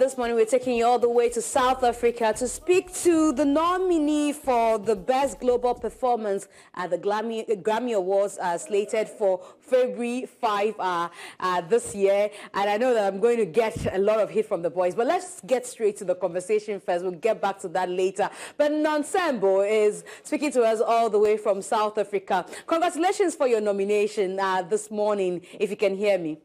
this morning we're taking you all the way to South Africa to speak to the nominee for the Best Global Performance at the Grammy Awards slated for February 5 this year. And I know that I'm going to get a lot of hit from the boys, but let's get straight to the conversation first. We'll get back to that later. But Nocembo is speaking to us all the way from South Africa. Congratulations for your nomination this morning, if you can hear me.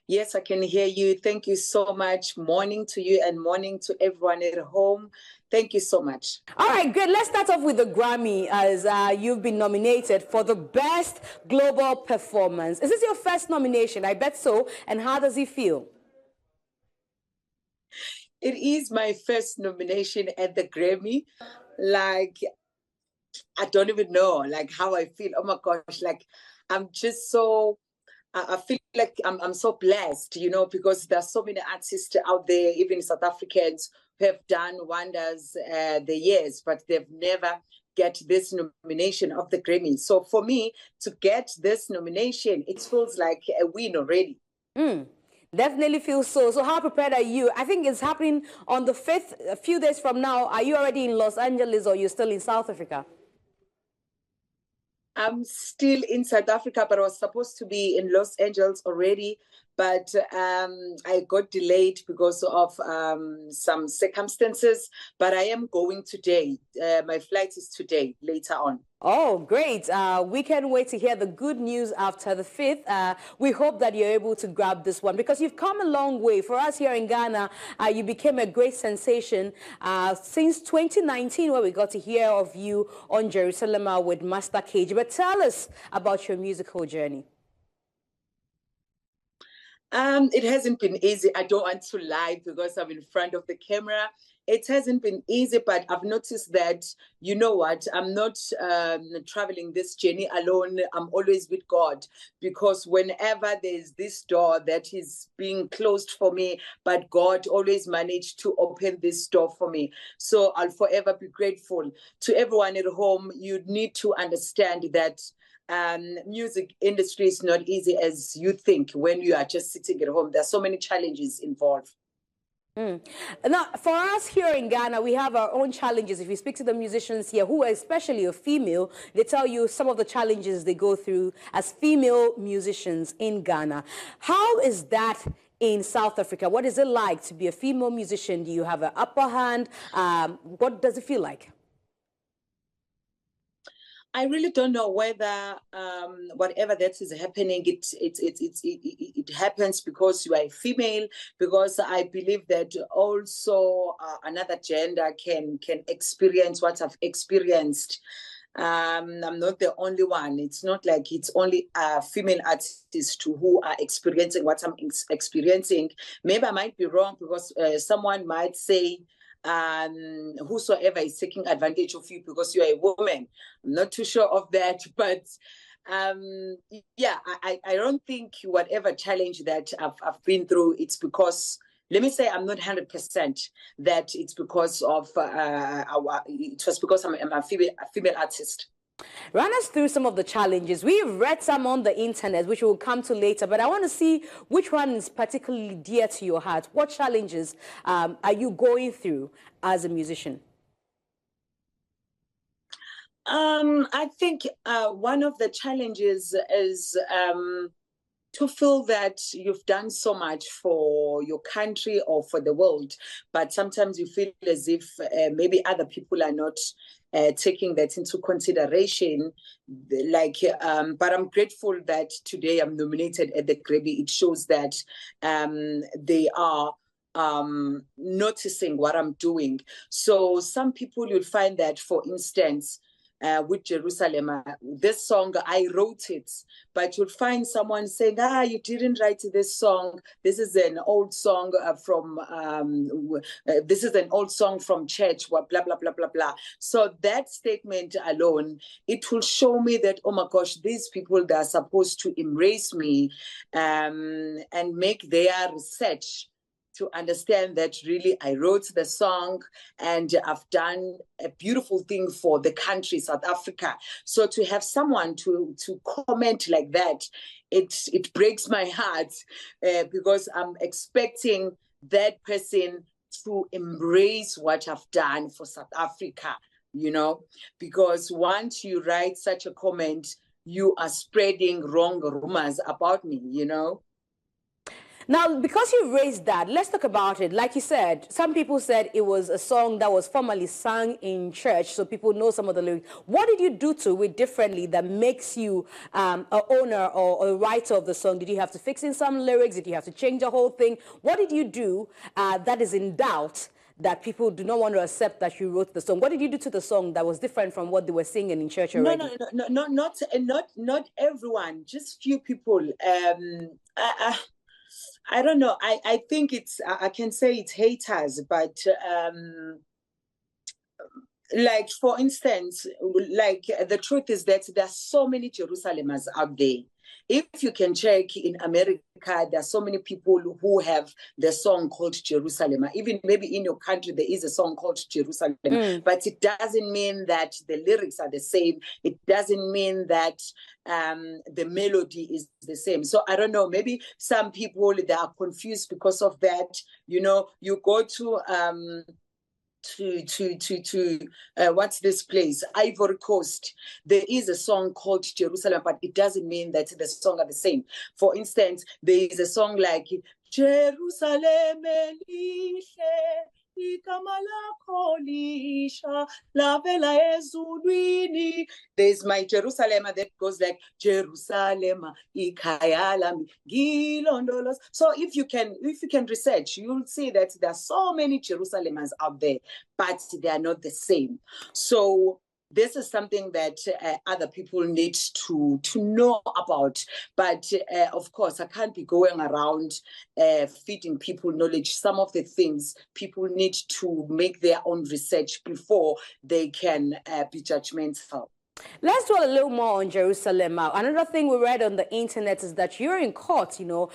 Yes, I can hear you. Thank you so much. Morning to you and morning to everyone at home. Thank you so much. All right, good. Let's start off with the Grammy, as you've been nominated for the Best Global Performance. Is this your first nomination? I bet so. And how does it feel? It is my first nomination at the Grammy. Like, I don't even know, like, how I feel. Oh my gosh, like, I'm just so... I feel like I'm so blessed, you know, because there's so many artists out there, even South Africans, who have done wonders the years, but they've never get this nomination of the Grammy. So for me to get this nomination, it feels like a win already. Definitely feels so. So how prepared are you? I think it's happening on the 5th, a few days from now. Are you already in Los Angeles or you're still in South Africa? I'm still in South Africa, but I was supposed to be in Los Angeles already. But I got delayed because of some circumstances. But I am going today. My flight is today, later on. Oh, great. We can't wait to hear the good news after the 5th. We hope that you're able to grab this one because you've come a long way. For us here in Ghana, you became a great sensation since 2019, where we got to hear of you on Jerusalema with Master KG. But tell us about your musical journey. It hasn't been easy. I don't want to lie because I'm in front of the camera. It hasn't been easy, but I've noticed that, you know what, I'm not traveling this journey alone. I'm always with God, because whenever there's this door that is being closed for me, but God always managed to open this door for me. So I'll forever be grateful. To everyone at home, you need to understand that music industry is not easy as you think when you are just sitting at home. There's so many challenges involved. Now, for us here in Ghana, we have our own challenges. If you speak to the musicians here, who are especially a female, they tell you some of the challenges they go through as female musicians in Ghana. How is that in South Africa? What is it like to be a female musician? Do you have an upper hand? What does it feel like? I really don't know whether whatever that is happening, it happens because you are a female, because I believe that also another gender can experience what I've experienced. I'm not the only one. It's not like it's only female artists who are experiencing what I'm experiencing. Maybe I might be wrong, because someone might say, whosoever is taking advantage of you because you're a woman. I'm not too sure of that, but yeah, I don't think whatever challenge that I've been through, it's because, let me say, I'm not 100% that it's because of it was because I'm a female artist. Run us through some of the challenges. We've read some on the internet, which we'll come to later, but I want to see which one is particularly dear to your heart. What challenges are you going through as a musician? I think one of the challenges is to feel that you've done so much for your country or for the world, but sometimes you feel as if maybe other people are not taking that into consideration. Like, but I'm grateful that today I'm nominated at the Grammy. It shows that they are noticing what I'm doing. So some people, you'll find that, for instance, with Jerusalema, this song, I wrote it, but you'll find someone saying, you didn't write this song. This is an old song from church, blah, blah, blah, blah, blah. So that statement alone, it will show me that, oh my gosh, these people, that are supposed to embrace me and make their research to understand that really I wrote the song and I've done a beautiful thing for the country, South Africa. So to have someone to comment like that, it breaks my heart because I'm expecting that person to embrace what I've done for South Africa, you know, because once you write such a comment, you are spreading wrong rumors about me, you know. Now, because you raised that, let's talk about it. Like you said, some people said it was a song that was formerly sung in church, so people know some of the lyrics. What did you do to it differently that makes you an owner or a writer of the song? Did you have to fix in some lyrics? Did you have to change the whole thing? What did you do that is in doubt that people do not want to accept that you wrote the song? What did you do to the song that was different from what they were singing in church already? No, not everyone, just few people. I don't know. I think I can say it's haters, but like, for instance, like the truth is that there are so many Jerusalemers out there. If you can check in America, there are so many people who have the song called Jerusalema. Even maybe in your country, there is a song called Jerusalem. But it doesn't mean that the lyrics are the same. It doesn't mean that the melody is the same. So I don't know, maybe some people, they are confused because of that. You know, you go to what's this place, Ivory Coast, there is a song called Jerusalem, but it doesn't mean that the song are the same. For instance, there is a song like Jerusalem there's my Jerusalem that goes like Jerusalem. So if you can research, you'll see that there are so many Jerusalemers out there, but they are not the same. So this is something that other people need to know about. But of course, I can't be going around feeding people knowledge. Some of the things people need to make their own research before they can be judgmental. Let's dwell a little more on Jerusalem. Another thing we read on the internet is that you're in court, you know,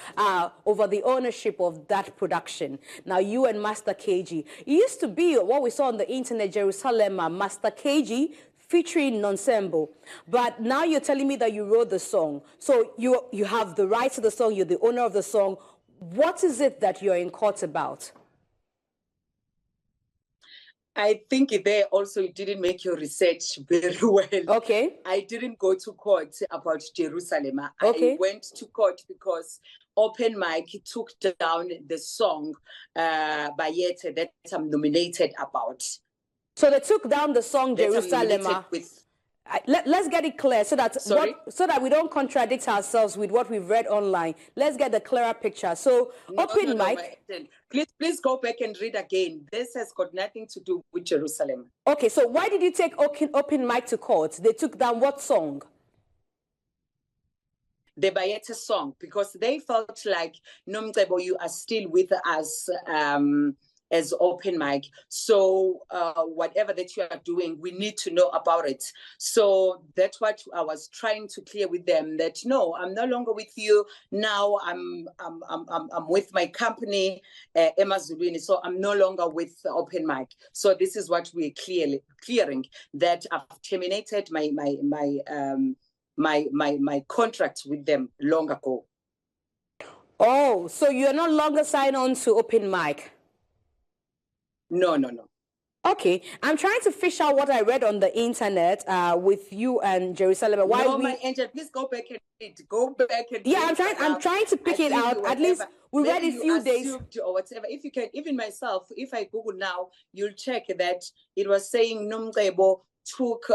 over the ownership of that production. Now, you and Master KG. It used to be what we saw on the internet, Jerusalem, Master KG featuring Nocembo. But now you're telling me that you wrote the song. So you have the rights to the song, you're the owner of the song. What is it that you're in court about? I think there also you didn't make your research very well. Okay. I didn't go to court about Jerusalem. Okay. I went to court because Open Mic took down the song Bayete that I'm nominated about. So they took down the song Jerusalem. Let's get it clear so that so that we don't contradict ourselves with what we've read online. Let's get the clearer picture. So Open Mic. Please go back and read again. This has got nothing to do with Jerusalem. Okay, so why did you take Open Mic to court? They took down what song? The Bayete song, because they felt like, Nocembo, you are still with us as Open Mic. So whatever that you are doing, we need to know about it. So that's what I was trying to clear with them, that no, I'm no longer with you. Now I'm with my company, Emazulwini. So I'm no longer with Open Mic. So this is what we're clearing, that I've terminated my contract with them long ago. Oh, so you're no longer signed on to Open Mic? No. Okay, I'm trying to fish out what I read on the internet with you and Jerusalem. My angel, please go back and read. Go back and yeah, read. I'm trying to pick it out. At least we read a few days or whatever. If you can, even myself, if I Google now, you'll check that it was saying Nocembo took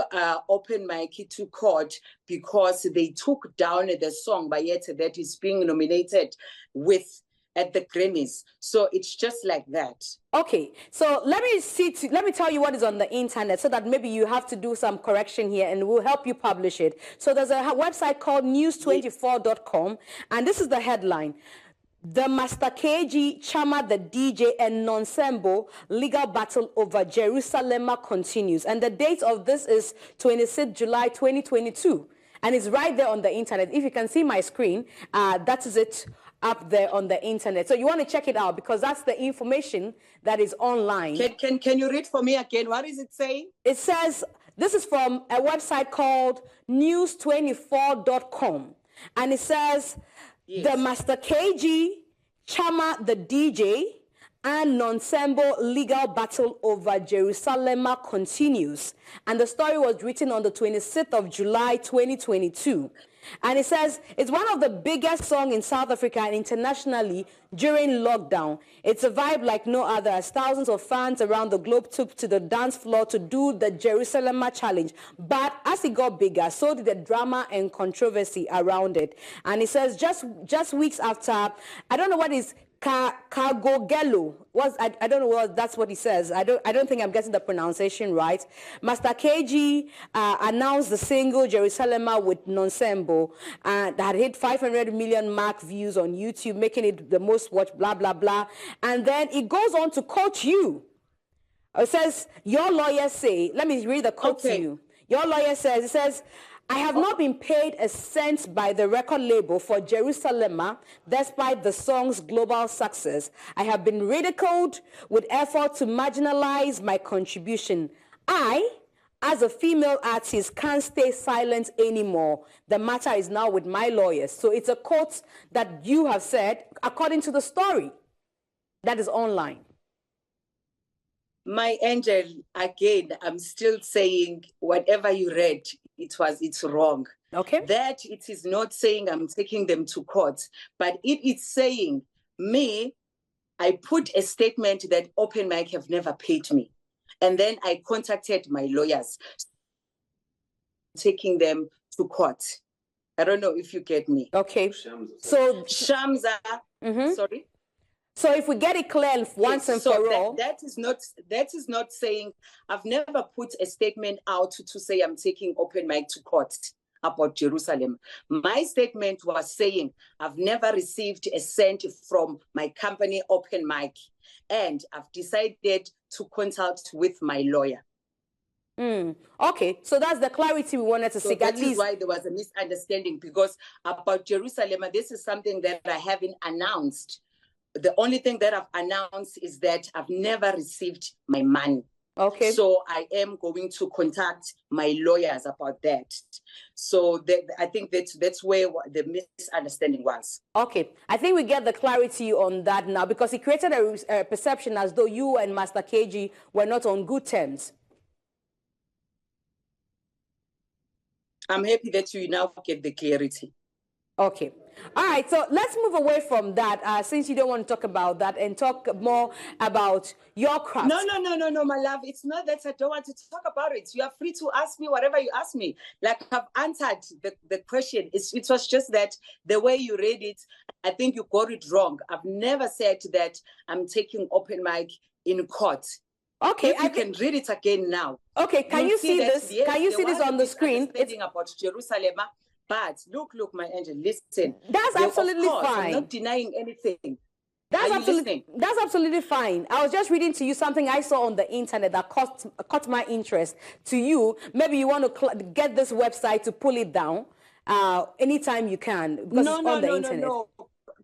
Open Mic to court because they took down the song Bayete that is being nominated with at the Grammys. So it's just like that. Okay, so let me tell you what is on the internet so that maybe you have to do some correction here and we'll help you publish it. So there's a website called news24.com and this is the headline. The Master KG, Chama the DJ and Nocembo legal battle over Jerusalem continues. And the date of this is 26 July 2022. And it's right there on the internet. If you can see my screen, that is it. up there on the internet. So you want to check it out because that's the information that is online. Can you read for me again? What is it saying? It says, this is from a website called news24.com. And it says, the Master KG, Chama the DJ, and Nocembo legal battle over Jerusalema continues. And the story was written on the 26th of July, 2022. And it says, it's one of the biggest songs in South Africa and internationally during lockdown. It's a vibe like no other as thousands of fans around the globe took to the dance floor to do the Jerusalema challenge. But as it got bigger, so did the drama and controversy around it. And it says just weeks after, I don't know what is Kagogelo. I don't know what that's what he says. I don't think I'm getting the pronunciation right. Master KG announced the single Jerusalema with Nocembo that hit 500 million mark views on YouTube, making it the most watched, blah, blah, blah. And then it goes on to quote you. It says, your lawyers say, let me read the quote to you. Your lawyer says, it says, I have not been paid a cent by the record label for Jerusalema, despite the song's global success. I have been ridiculed with effort to marginalize my contribution. I, as a female artist, can't stay silent anymore. The matter is now with my lawyers. So it's a quote that you have said, according to the story that is online. My angel, again, I'm still saying whatever you read, it's wrong. Okay. That it is not saying I'm taking them to court, but it is saying I put a statement that Open Mic have never paid me. And then I contacted my lawyers, taking them to court. I don't know if you get me. Okay. So Shamsa, sorry. So if we get it clear once and for all. That is not saying I've never put a statement out to say I'm taking Open Mic to court about Jerusalem. My statement was saying I've never received a cent from my company Open Mic, and I've decided to consult with my lawyer. Okay, so that's the clarity we wanted to seek. That is why there was a misunderstanding, because about Jerusalem, this is something that I haven't announced. The only thing that I've announced is that I've never received my money. Okay. So I am going to contact my lawyers about that. So I think that's where the misunderstanding was. Okay. I think we get the clarity on that now, because it created a perception as though you and Master KG were not on good terms. I'm happy that you now get the clarity. Okay. All right, so let's move away from that, since you don't want to talk about that, and talk more about your craft. No, my love. It's not that I don't want to talk about it. You are free to ask me whatever you ask me. Like, I've answered the question. It was just that the way you read it, I think you got it wrong. I've never said that I'm taking Open Mic in court. Okay, if you can read it again now. Okay, can you see this? Yes, can you see this on the screen? It's about Jerusalem. But look, my angel, listen. That's absolutely fine. I'm not denying anything. That's absolutely fine. I was just reading to you something I saw on the internet that caught my interest. To you, maybe you want to get this website to pull it down anytime you can, because it's on the internet. No.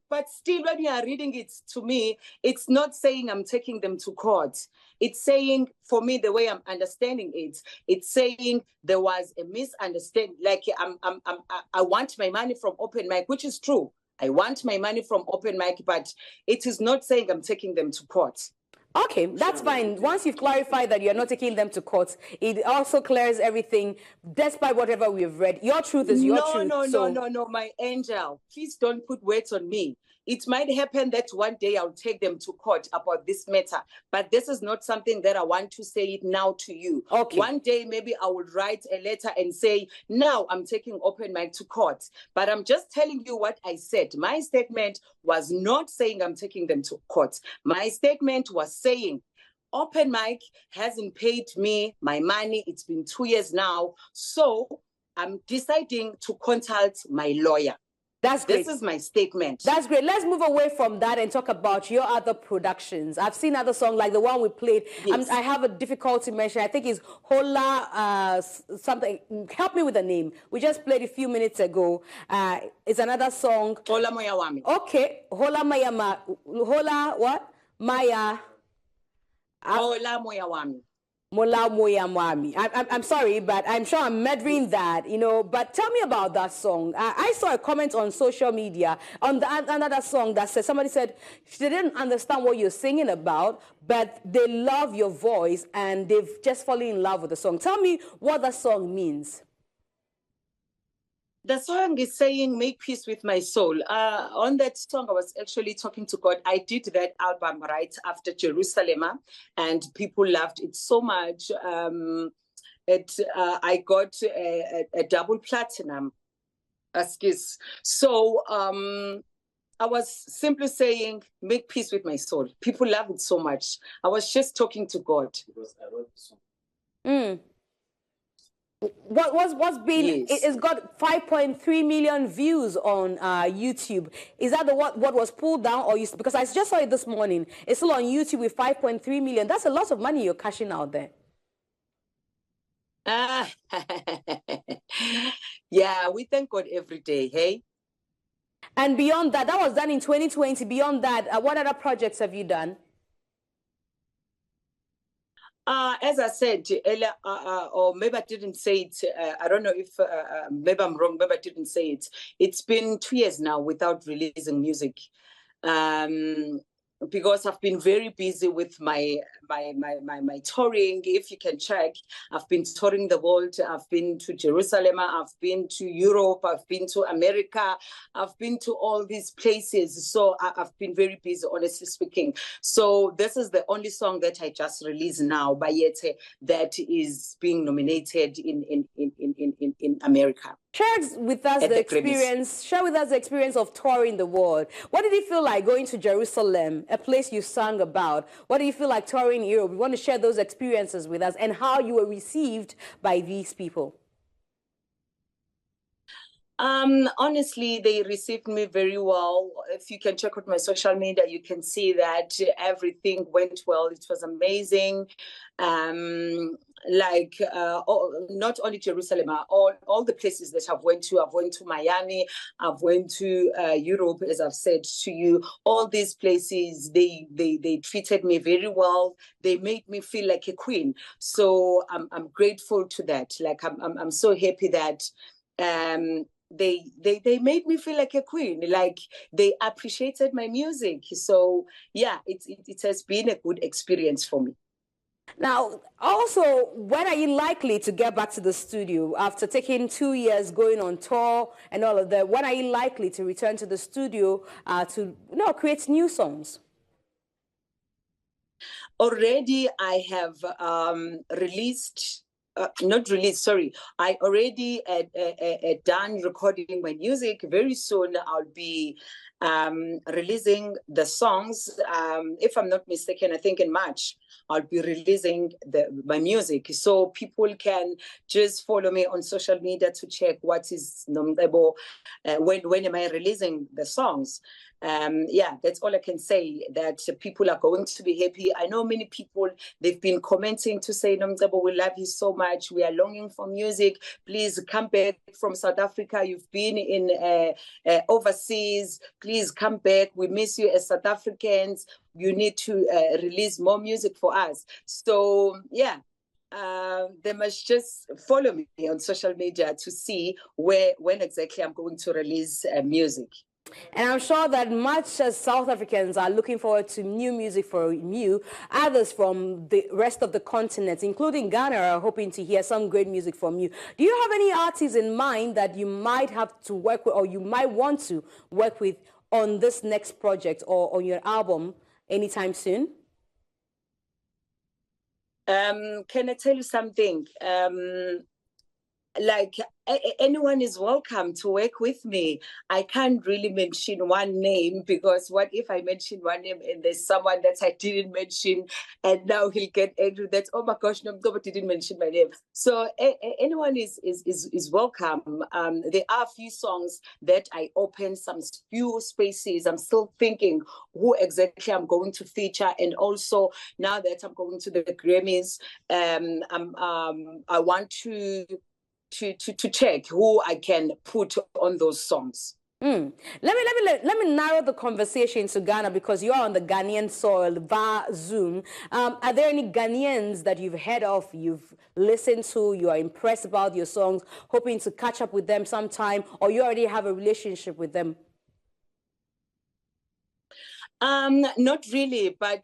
But still, when you are reading it to me, it's not saying I'm taking them to court. It's saying, for me, the way I'm understanding it, it's saying there was a misunderstanding. Like, I want my money from Open Mic, which is true. I want my money from Open Mic, but it is not saying I'm taking them to court. Okay, that's fine. Once you've clarified that you're not taking them to court, it also clears everything, despite whatever we've read. Your truth is your truth. No, my angel. Please don't put words on me. It might happen that one day I'll take them to court about this matter, but this is not something that I want to say it now to you. Okay. One day maybe I will write a letter and say, now I'm taking Open Mic to court. But I'm just telling you what I said. My statement was not saying I'm taking them to court. My statement was saying, Open Mic hasn't paid me my money. It's been 2 years now. So I'm deciding to consult my lawyer. That's great. This is my statement. That's great. Let's move away from that and talk about your other productions. I've seen other songs like the one we played. Yes. I have a difficulty mentioning. I think it's Hola something. Help me with the name. We just played a few minutes ago. It's another song. Hola Moya Wami. Okay. Hola Maya. Hola what? Maya. Hola Moya Wami. I'm sorry, but I'm sure I'm murdering that, you know. But tell me about that song. I saw a comment on social media on another song that said, somebody said they didn't understand what you're singing about, but they love your voice and they've just fallen in love with the song. Tell me what that song means. The song is saying, make peace with my soul. On that song, I was actually talking to God. I did that album right after Jerusalema, and people loved it so much. I got a double platinum. Excuse. So I was simply saying, make peace with my soul. People love it so much. I was just talking to God. Because I wrote the song. What's been? Yes. It's got 5.3 million views on YouTube. Is that what was pulled down, or because I just saw it this morning? It's still on YouTube with 5.3 million. That's a lot of money you're cashing out there. Yeah, we thank God every day. Hey. And beyond that, that was done in 2020. Beyond that, what other projects have you done? As I said earlier, or maybe I didn't say it, I don't know if maybe I'm wrong, maybe I didn't say it. It's been 2 years now without releasing music. Because I've been very busy with my touring. If you can check, I've been touring the world. I've been to Jerusalema, I've been to Europe, I've been to America, I've been to all these places. So I've been very busy, honestly speaking. So this is the only song that I just released now, Bayete, that is being nominated in America. Share with us the experience. Share with us the experience of touring the world. What did it feel like going to Jerusalem, a place you sang about? What did you feel like touring Europe? We want to share those experiences with us and how you were received by these people. Honestly, they received me very well. If you can check out my social media, you can see that everything went well. It was amazing. Not only Jerusalem, all the places that I've went to Miami, I've went to Europe, as I've said to you. All these places, they treated me very well. They made me feel like a queen. So I'm grateful to that. Like I'm so happy that they made me feel like a queen. Like they appreciated my music. So yeah, it has been a good experience for me. Now, also, when are you likely to get back to the studio after taking 2 years going on tour and all of that? When are you likely to return to the studio to create new songs? Already, I have released. I already done recording my music. Very soon I'll be releasing the songs. If I'm not mistaken, I think in March I'll be releasing my music. So people can just follow me on social media to check what is Nocembo, when am I releasing the songs. Yeah, that's all I can say, that people are going to be happy. I know many people, they've been commenting to say, Nocembo, we love you so much. We are longing for music. Please come back from South Africa. You've been in overseas. Please come back. We miss you as South Africans. You need to release more music for us. So, yeah. They must just follow me on social media to see when exactly I'm going to release music. And I'm sure that much as South Africans are looking forward to new music from you, others from the rest of the continent, including Ghana, are hoping to hear some great music from you. Do you have any artists in mind that you might have to work with, or you might want to work with on this next project or on your album anytime soon? Can I tell you something? like anyone is welcome to work with me. I can't really mention one name, because what if I mention one name and there's someone that I didn't mention and now he'll get angry that, oh my gosh, no, nobody didn't mention my name. So anyone is welcome. There are a few songs that I open some few spaces. I'm still thinking who exactly I'm going to feature, and also now that I'm going to the Grammys, I want to check who I can put on those songs. Let me narrow the conversation to Ghana, because you are on the Ghanaian soil via Zoom. Are there any Ghanaians that you've heard of, you've listened to, you are impressed about your songs, hoping to catch up with them sometime, or you already have a relationship with them? Not really, but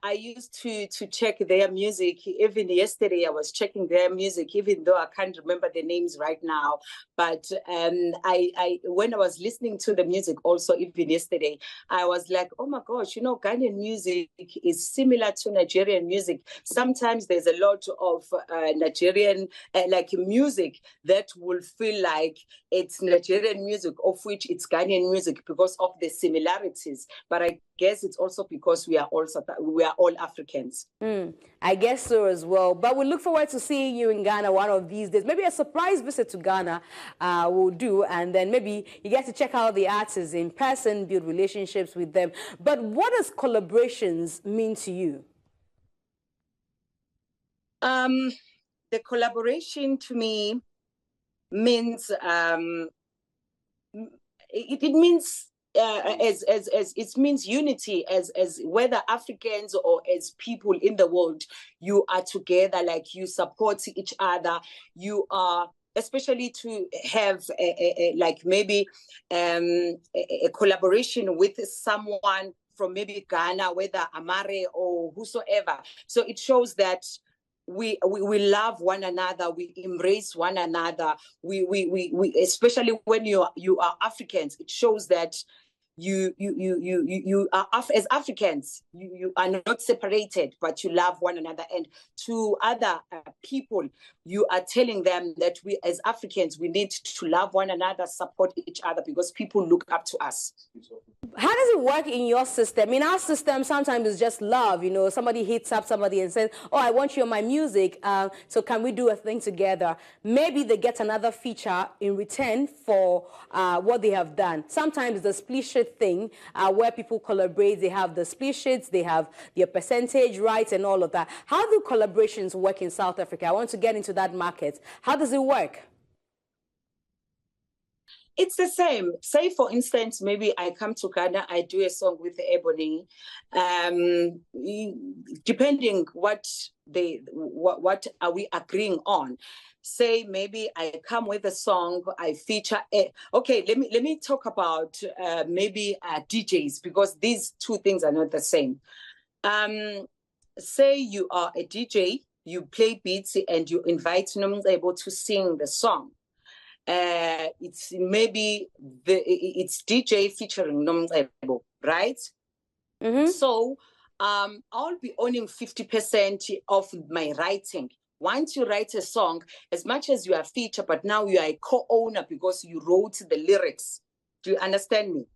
I used to check their music. Even yesterday, I was checking their music, even though I can't remember the names right now. But I when I was listening to the music, also even yesterday, I was like, oh my gosh, you know, Ghanaian music is similar to Nigerian music. Sometimes there's a lot of Nigerian like music that will feel like it's Nigerian music, of which it's Ghanaian music because of the similarities. But I guess it's also because we are all Africans. I guess so as well. But we look forward to seeing you in Ghana one of these days. Maybe a surprise visit to Ghana will do, and then maybe you get to check out the artists in person, build relationships with them. But what does collaborations mean to you? The collaboration to me means it means as it means unity, as whether Africans or as people in the world, you are together, like you support each other, you are, especially to have like maybe a collaboration with someone from maybe Ghana, whether Amare or whosoever. So it shows that we love one another, we embrace one another, we especially when you are Africans, it shows that you are as Africans, you are not separated, but you love one another. And to other people, you are telling them that we as Africans, we need to love one another, support each other, because people look up to us. How does it work in your system? In our system, sometimes it's just love. You know, somebody hits up somebody and says, oh, I want you on my music, so can we do a thing together? Maybe they get another feature in return for what they have done. Sometimes the split sheet thing, where people collaborate, they have the split sheets, they have their percentage rights and all of that. How do collaborations work in South Africa? I want to get into that market. How does it work? It's the same. Say, for instance, maybe I come to Ghana, I do a song with Ebony. Depending what are we agreeing on. Say maybe I come with a song, I feature. Okay, let me talk about maybe DJs, because these two things are not the same. Say you are a DJ, you play beats, and you invite Nocembo to sing the song. It's maybe it's DJ featuring Nocembo, right? Mm-hmm. So I'll be owning 50% of my writing. Once you write a song, as much as you are featured, but now you are a co-owner because you wrote the lyrics. Do you understand me?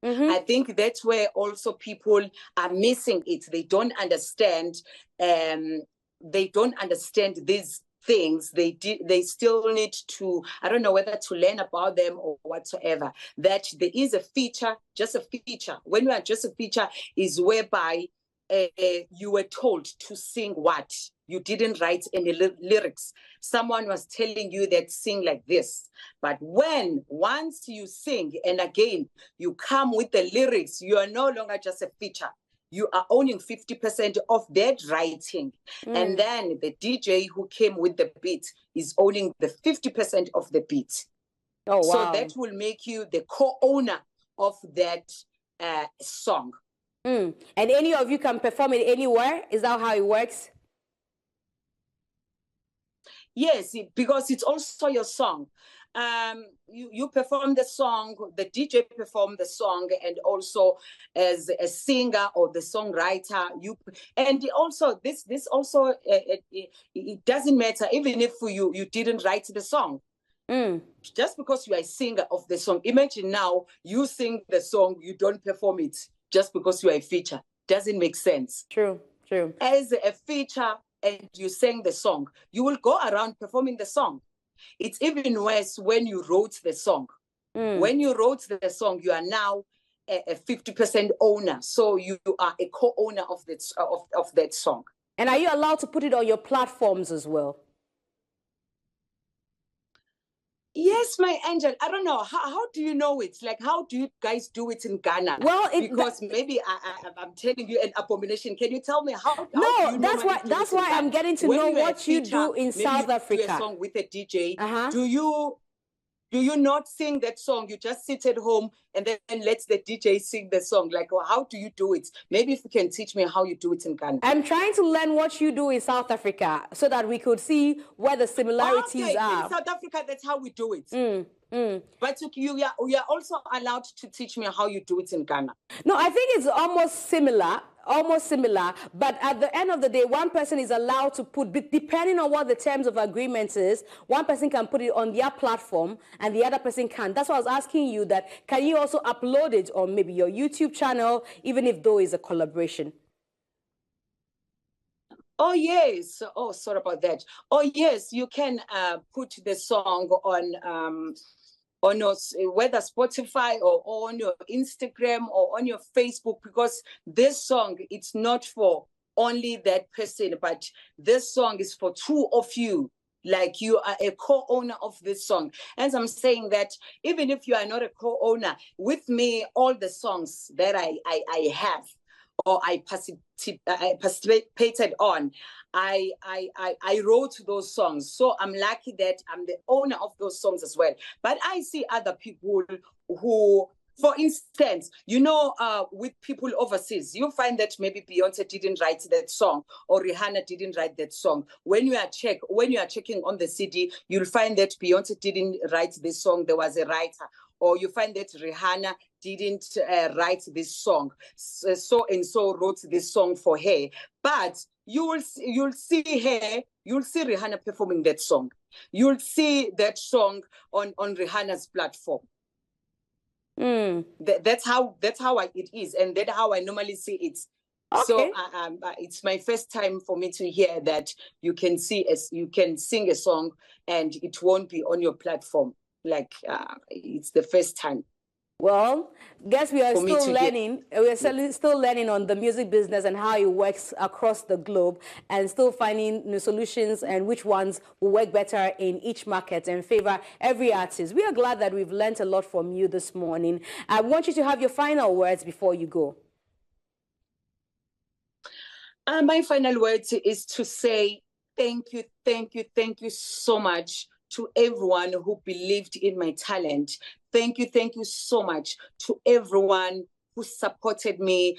Mm-hmm. I think that's where also people are missing it. They don't understand. They don't understand these things. They still need to, I don't know whether to learn about them or whatsoever, that there is a feature, just a feature. When you are just a feature is whereby you were told to sing what? You didn't write any lyrics. Someone was telling you that sing like this. But once you sing, and again, you come with the lyrics, you are no longer just a feature. You are owning 50% of that writing. And then the DJ who came with the beat is owning the 50% of the beat. Oh, wow. So that will make you the co-owner of that song. And any of you can perform it anywhere? Is that how it works? Yes, because it's also your song. you perform the song, the DJ perform the song, and also as a singer or the songwriter, and also this also it doesn't matter even if you didn't write the song. Just because you are a singer of the song. Imagine now you sing the song, you don't perform it just because you are a feature. Doesn't make sense. True. As a feature and you sang the song, you will go around performing the song. It's even worse when you wrote the song. When you wrote the song, you are now a 50% owner. So you are a co-owner of that song. And are you allowed to put it on your platforms as well? Yes, my angel. I don't know. How do you know it? Like, how do you guys do it in Ghana? Well, because maybe I'm telling you an abomination. Can you tell me how? No, how do you that's why I'm getting to know what you do in South Africa. Do a song with a DJ. Do you not sing that song? You just sit at home and then let the DJ sing the song. Like, how do you do it? Maybe if you can teach me how you do it in Ghana. I'm trying to learn what you do in South Africa so that we could see where the similarities are. In South Africa, that's how we do it. But you are also allowed to teach me how you do it in Ghana. No, I think it's almost similar, but at the end of the day, one person is allowed to put, depending on what the terms of agreement is, one person can put it on their platform and the other person can't. That's why I was asking you that, can you also upload it on maybe your YouTube channel, even if though it's a collaboration? Oh, yes. Oh, sorry about that. Oh, yes, you can put the song on whether Spotify or on your Instagram or on your Facebook, because this song, it's not for only that person, but this song is for two of you. Like, you are a co-owner of this song. And I'm saying that even if you are not a co-owner, with me, all the songs that I have or I participated on, I wrote those songs. So I'm lucky that I'm the owner of those songs as well. But I see other people who, for instance, with people overseas, you find that maybe Beyonce didn't write that song or Rihanna didn't write that song. When you are checking on the CD, you'll find that Beyonce didn't write this song. There was a writer. Or you find that Rihanna didn't write this song. So and so wrote this song for her. But you'll see Rihanna performing that song. You'll see that song on Rihanna's platform. That's how it is, and that's how I normally see it. Okay. So it's my first time for me to hear that you can sing a song and it won't be on your platform. Like, it's the first time. Well, guess we are still learning. We're still learning on the music business and how it works across the globe, and still finding new solutions and which ones will work better in each market and favor every artist. We are glad that we've learned a lot from you this morning. I want you to have your final words before you go. My final words is to say thank you so much to everyone who believed in my talent. Thank you so much to everyone who supported me,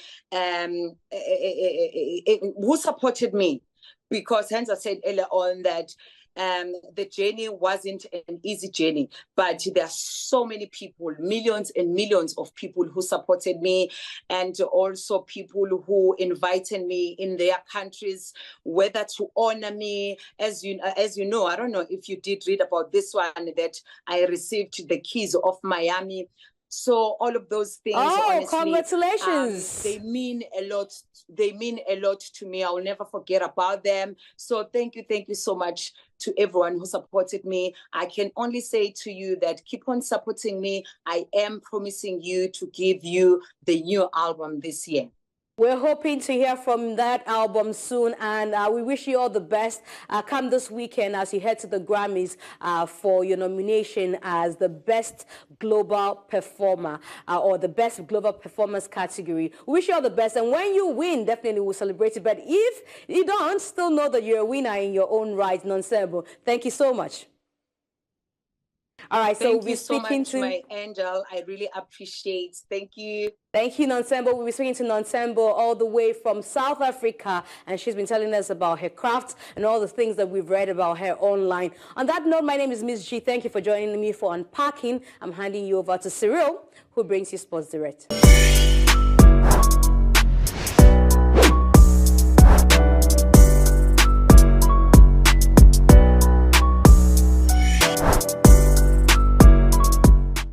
because hence I said earlier on that the journey wasn't an easy journey, but there are so many people, millions and millions of people who supported me, and also people who invited me in their countries, whether to honor me. As you know, I don't know if you did read about this one, that I received the keys of Miami. So all of those things, honestly, congratulations. They mean a lot. They mean a lot to me. I will never forget about them. So thank you so much to everyone who supported me. I can only say to you that keep on supporting me. I am promising you to give you the new album this year. We're hoping to hear from that album soon, and we wish you all the best. Come this weekend as you head to the Grammys for your nomination as the Best Global Performer or the Best Global Performance category. We wish you all the best, and when you win, definitely we'll celebrate it. But if you don't, still know that you're a winner in your own right, Nocembo. Thank you so much. All right, so Thank we'll you be so speaking much, to my angel. I really appreciate. Thank you. Thank you, Nocembo. We'll be speaking to Nocembo all the way from South Africa, and she's been telling us about her craft and all the things that we've read about her online. On that note, my name is Miss G. Thank you for joining me for Unpacking. I'm handing you over to Cyril, who brings you Sports Direct.